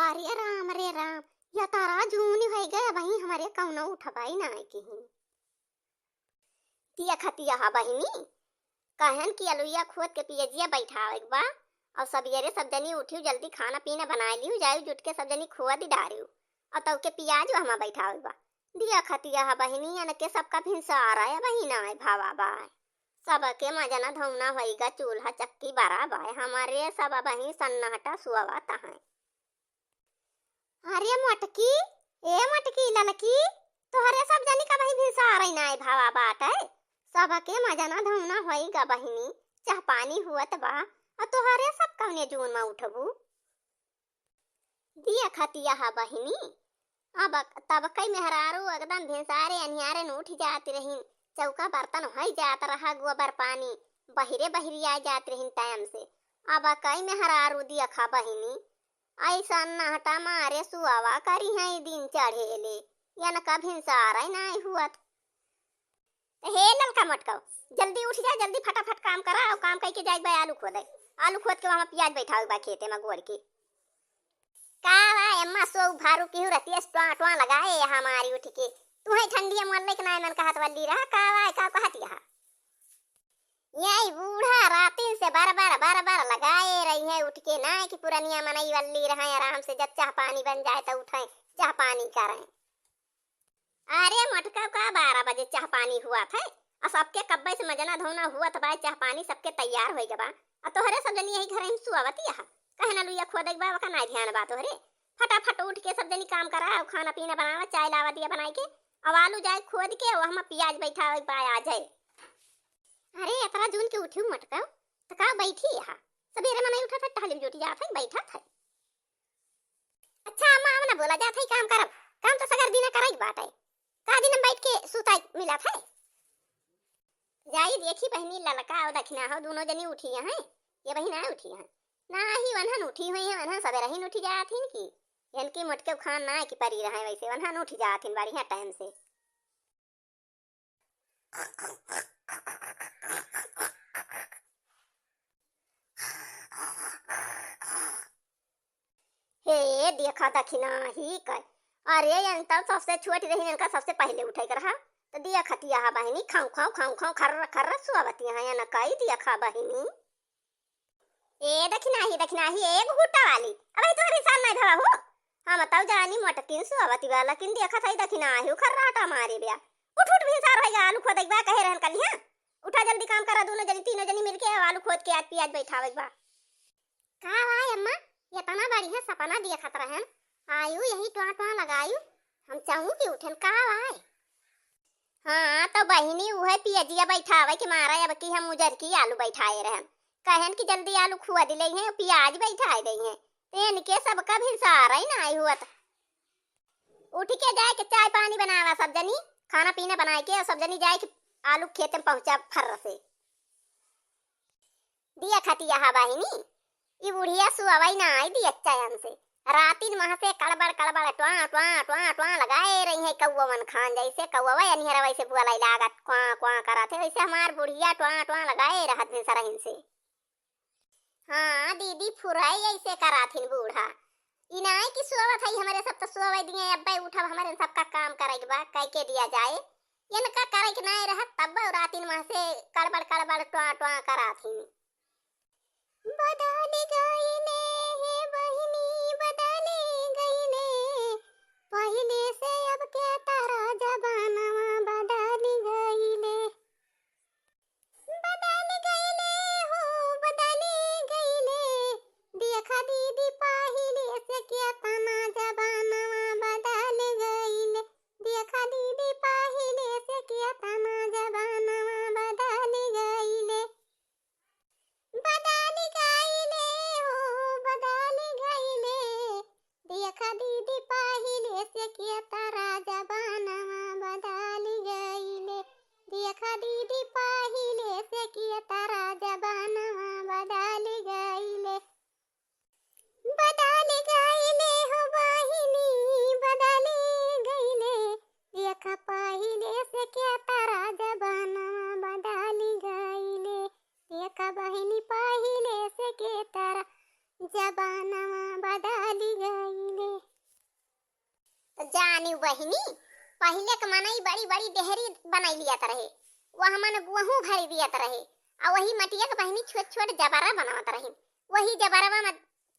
अरे राम रे राम, या तारा जूनी हो गए वही हमारे कौनो उठबाई ना की तिया खतिया हा बहिनी कहन की अलुइया खोद के पियजिया बैठावे बा और सबेरे सब जनी उठियो जल्दी खाना पीना बना लियो जायु जुट के सब जनी खोआ दी डारियो और तब के पियाज वहां बैठावे बा दिया खतिया हा बहिनी अन के सबका भिनसा आ रहा है बहिना है भावा बाय सबके मजना धौना होइगा चूल्हा चक्की बरा बाय हमारे सब बहिनी सन्नाटा सुआवा तहां। अरे मटकी ए मटकी ललकी तोहरे सब जनी का भाई भिनसा आ रही ना भावा बात है सबके मजना धौना होइगा बहिनी चाह पानी हुआ बा और तोहरे सब कौने जून में उठबू दिया खतिया हा बहिनी अब तब कई मेहरारू एकदम भिनसारे अनियारे न उठ जाती रहीन चौका बर्तन हो जात रहा गोबर पानी बहिरे बहिरी आ जाती रहीन टाइम से अब कई मेहरारू दिया खा बहिनी ऐसा नहटा मारे सुआवा करी है दिन चढ़ेले यन का भिनसार नहीं हुआ हे ललका मटकाओ जल्दी उठ जा जल्दी फटाफट काम करा और काम करके जाए बा आलू खोद के वहां प्याज बैठाओ बा खेते में गोड़ के का अम्मा सो भारू की रतिया टवा लगाए हमारी उठ के तू है ठंडी मोल के नाय मन कहत वल्ली रहा का कहत यहां यही बूढ़ा रातिन से बार बार लगाए रही है उठ के ना कि पुरानिया मनई वल्ली रहे आराम से जब चाह पानी बन जाए तो उठाए चाह पानी करें। अरे मटका का 12 बजे चाह पानी हुआ था और सबके कब्बे से मजना धोना हुआ था चाह पानी सबके तैयार हो गया और तोहरे सब जनी यही घर में सुआवती है कहना लुइया खोदे बा का ना ध्यान बा तोहरे फटाफट उठ के सब जनी काम करा और खाना पीना बनावा चाय लावा दिया बनाई के अब आलू जाए खोद के और हम प्याज बैठा आ जाए। अरे इतना जून के उठी मटका तो का बैठी है सवेरे में नहीं उठा था टहली जोटी जात है बैठा था। अच्छा अम्मा ना बोला जात है काम करब काम तो सगर दिन करई बात है का दिन बैठ के सुताई मिला था जाई देखी बहनी ललका और दखना हो दोनों जनी उठी है ये बहन ना उठी है ना ही वनहन उठी हुई है वनहन सवेरे ही उठी जात हिन की इनकी मटके खान ना की परी रहे वैसे वनहन उठ जात हिन बढ़िया टाइम से। हे देखा दखिना ही कर अरे इनका सबसे छोटी रही इनका सबसे पहले उठे कर रहा तो दिया खतिया हा बहिनी खाऊ खर्र सुआवती है ना कई दिया खा बहिनी ए दखिना ही एक घुट्टा वाली अबे तो रिसान नहीं भरा हो हम बताओ जानी मटकिन सुआवती वाला किन देखा था दखिना ही खर्राटा मारे बिया उठ भिनसार होगा आलू खोद बा कहे रहन कलिया उठा जल्दी काम करा दोनों जनी तीनों जनी मिलके आलू खोद के आज प्याज बैठावे बा का भाई अम्मा ये तना बढ़िया सपना दिया खतरा है आयु यही टवा लगायू हम चाहूं कि उठन का भाई हाँ तो बहिनी उहे पियजिया बैठावे के मारा अब की हम उजर की आलू बैठाए रहन कहन कि जल्दी आलू खुआ दिले हैं प्याज बैठाए दई हैं तेन के सबका भिनसार ही ना हुआ उठ के जाए के चाय पानी बनावा सब जनी खाना पीना बनाए के सब जनी जाए के आलू खेत में पहुंचा फर्र से दिया खतिया हा बहिनी ये बुढ़िया सुआवाई ना आई दी अच्छा हमसे रातिन वहां से कड़बड़ टवा लगाए रही है कौवा मन खान जैसे कौवा अनिहरा वैसे बुआलाई लागत क्वा कराते वैसे हमार बुढ़िया टवा लगाए रहत में सरहिन से। हाँ दीदी फुराई ऐसे कराथिन बूढ़ा इनाई की सुआवत है हमारे सब तो सुआवाई दिए अब्बे उठब हमारे सबका काम करे बा कह के दिया जाए इनका करे के नहीं रहत तब रातिन वहां से कड़बड़ टवा कराथिन बदल गईले हे बहिनी बदल गईले पहले से अब के तारा जबानवा बदल गईले हो बदल गईले देखा दीदी पहले से के तना जबानवा बदल गईले देखा दीदी पहले से के तना जबानवा बदल गईले जानी बहिनी, पहले के मनई बड़ी बड़ी देहरी बनाई लिया रहे, वह मन गुहू भरी दिया रहे, और वही मटिया के बहिनी छोट छोट जबरा बनावत रही, वही जबरवा में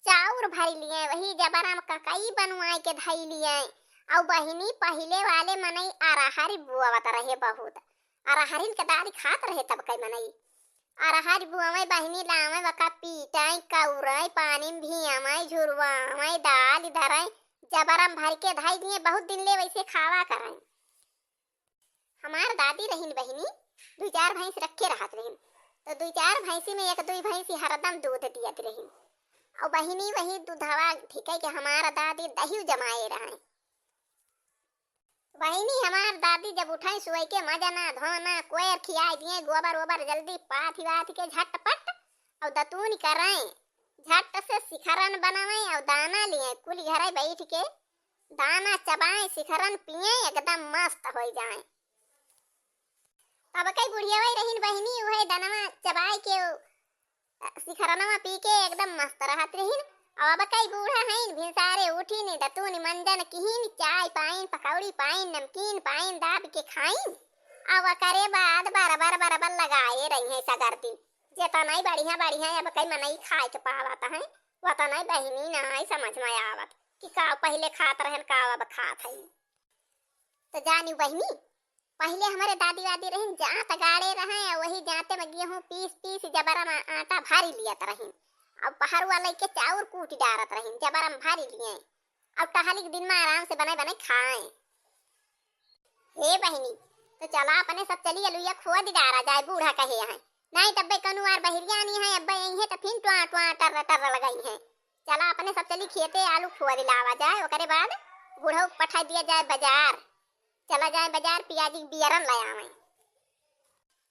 चाउर भरी लिए, वही जबरा में ककई बनवाई के धई लिए। और बहिनी पहले वाले मनई अरहरी बुआवत रहे बहुत, अरहरिन के दादी खात रहे तब कई मनई अरहर बुआवई बहिनी लावई वका पीटाई कौरई पानी में भियावई झुरवावई दाल धरई जबरम भर के धई दिए, बहुत दिन ले वैसे खावा करई। हमार दादी रहीन बहिनी 2-4 भैंस रखे रहत रहीन, तो 2-4 भैंसी में 1-2 भैंसी हरदम दूध दियत रहीन, और बहिनी वही दूधवा ठीक है कि हमारा दादी दही जमाए रहे। बहिनी हमार दादी जब उठाई सुई के मजा ना धोना कोयर खियाई दिए, गोबर ओबर जल्दी पाथी वाथी के झटपट और दतून कराए, झट से शिखरन बनावे और दाना लिए, कुल घरे बैठ के दाना चबाए शिखरन पिए, एकदम मस्त हो जाए। अब कई बुढ़िया वही रहीन बहिनी, वही दाना चबाए के शिखरनवा पी के एकदम मस्त रहत रहीन। अब कई बूढ़ा हैं भिनसारे उठी ने दतून मंजन किहिन, चाय पाइन पकौड़ी पाइन नमकीन पाइन दाब के खाइन, अब करे बाद बराबर लगाए रही है सगर दिन, जेता नहीं बढ़िया बढ़िया अब कई मनई खाए के पावत है, वो तो नहीं बहिनी नहीं समझ में आवत कि का पहले खात रहन का अब खात है। तो जानी बहिनी पहले हमारे दादी वादी रहीन जात गाड़े रहे, वही जाते में गेहूं पीस जबरा में आटा भारी लियत रहीन, अब पहाड़ वाले के चाउर कूट डारत रहीन जबरम भारी लिए, अब टहली के दिन में आराम से बने बने खाए। हे बहिनी तो चला अपने सब चली अलुया खुआ दी डारा जाए, बूढ़ा कहे है नहीं तब्बे कनुआर बहिरिया नहीं है, अब्बे यही है तो फिर टुआ टुआ टर लगाई है, चला अपने सब चली खेते आलू खुआ दिलावा जाए, ओकरे बाद बूढ़ा पठा दिया जाए बाजार, चला जाए बाजार पियाजी बियरन ले आवे।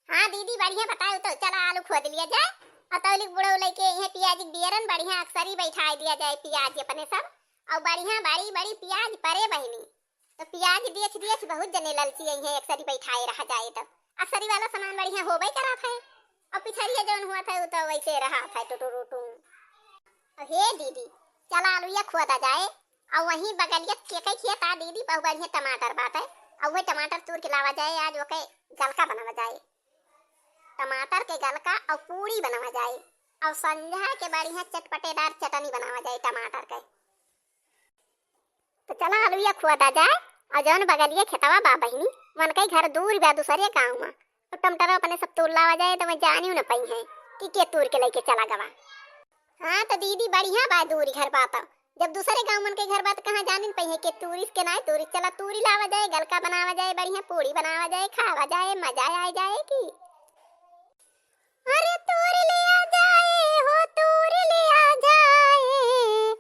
हाँ दीदी बढ़िया बताओ, तो चला आलू खुआ दिया जाए, अतौलिक बुढ़ो लेके यह पियाज बियरन बढ़िया अक्सरी बैठा दिया जाए पियाज अपने सब, और बढ़िया बड़ी बड़ी पियाज परे बहिनी, तो पियाज देख बहुत जने ललची है अक्सरी बैठाए रहा जाए, तब अक्सरी वाला सामान बढ़िया होबे करा था, और पिछड़िया जौन हुआ था तो वैसे रहा था टुटू। हे दीदी चला आलूया खुआता जाए, और वहीं बगलिया के खेता दीदी बहुत बढ़िया टमाटर बात है, और वही टमाटर तोड़ के लावा जाए, आज ओके गलका बनावा जाए, टमाटर के गलका और पूरी बनावा जाए, और संझा के बढ़िया चटपटेदार चटनी बनावा जाए टमाटर के। तो चला आलूया खुआता जाए, और जौन बगलिया खेतवा बा बहिनी मन कई घर दूर बा दूसरे गाँव में, तो टमाटर अपने सब तोड़ लावा जाए, तो मैं जानी न पाई है कि के तोड़ के लेके चला गवा। हाँ तो दीदी बढ़िया बा दूरी घर बात, जब दूसरे गाँव मन के घर बात कहाँ जानी पाई है कि टूरिस्ट के ना टूरिस्ट, चला तूरी लावा जाए, गलका बनावा जाए, बढ़िया पूरी बनावा जाए, खावा जाए, मजा आ जाए की। अरे तूर ले आ जाए हो तूर ले आ जाए,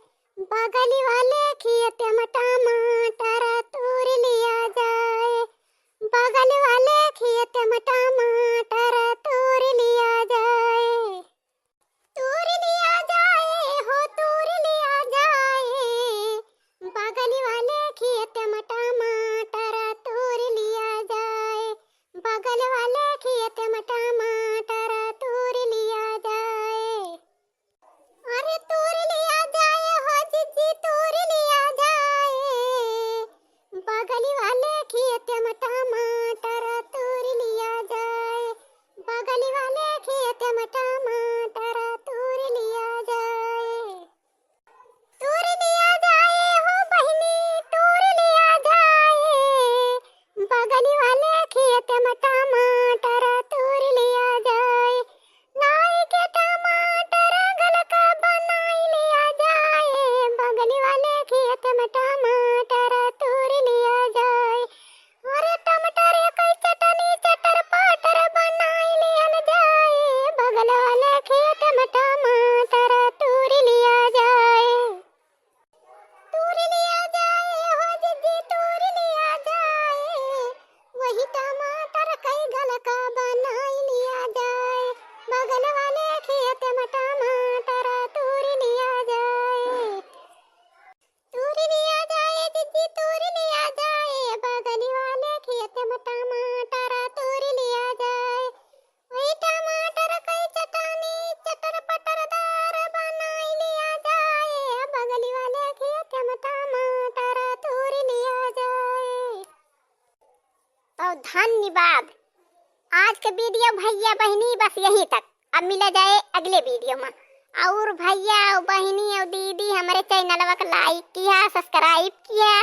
बगली वाले खेत में टमाटर तूर ले आ जाए, बगल वाले खेत में टमाटर तूर ले आ जाए, तूर ले आ जाए हो तूर ले आ जाए, बगल वाले खेत में टमाटर तूर ले आ जाए, बगल वाले खेत में टमाटर तूर लिया जाए। अरे तूर लिया जाए हो जीजी तूर लिया जाए, बगल वाले खेत में टमाटर तूर लिया जाए, बगल वाले खेत में टमाटर तूर लिया जाए, तूर लिया जाए हो बहिनी तूर लिया जाए, बगल वाले खेत में टमाटर तूर लिया जाए, नाई के टमाटर गलका बनाई लिया जाए, बगल वाले खेत में टमाटर तूर लिया जाए, अरे टमाटर कई चटनी चटर पाटर बनाई लिया जाए, बगल वाले खेत में टमाटर तूर लिया जाए, तूर लिया जाए हो जीजी तूर लिया जाए, वही टमाटर कई गलका बनाई लिया जाए, बगल वाले खेत में टमाटर तूर लिया जाए, तूर लिया जाए जीजी धन्यवाद। आज का वीडियो भैया बहनी बस यहीं तक। अब मिला जाए अगले वीडियो में। और भैया और बहनी और दीदी हमारे चैनल को लाइक किया, सब्सक्राइब किया।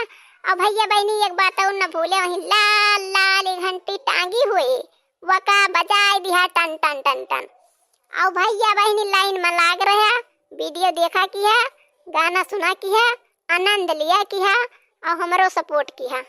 और भैया बहनी एक बात और न भूले, वही लाल लाल घंटी टांगी हुई वका बजाए दिया टन टन टन टन। और भैया बहनी लाइन में लाग रहा, वीडियो देखा किया, गाना सुना किया, आनंद लिया किया और हमरो सपोर्ट किया।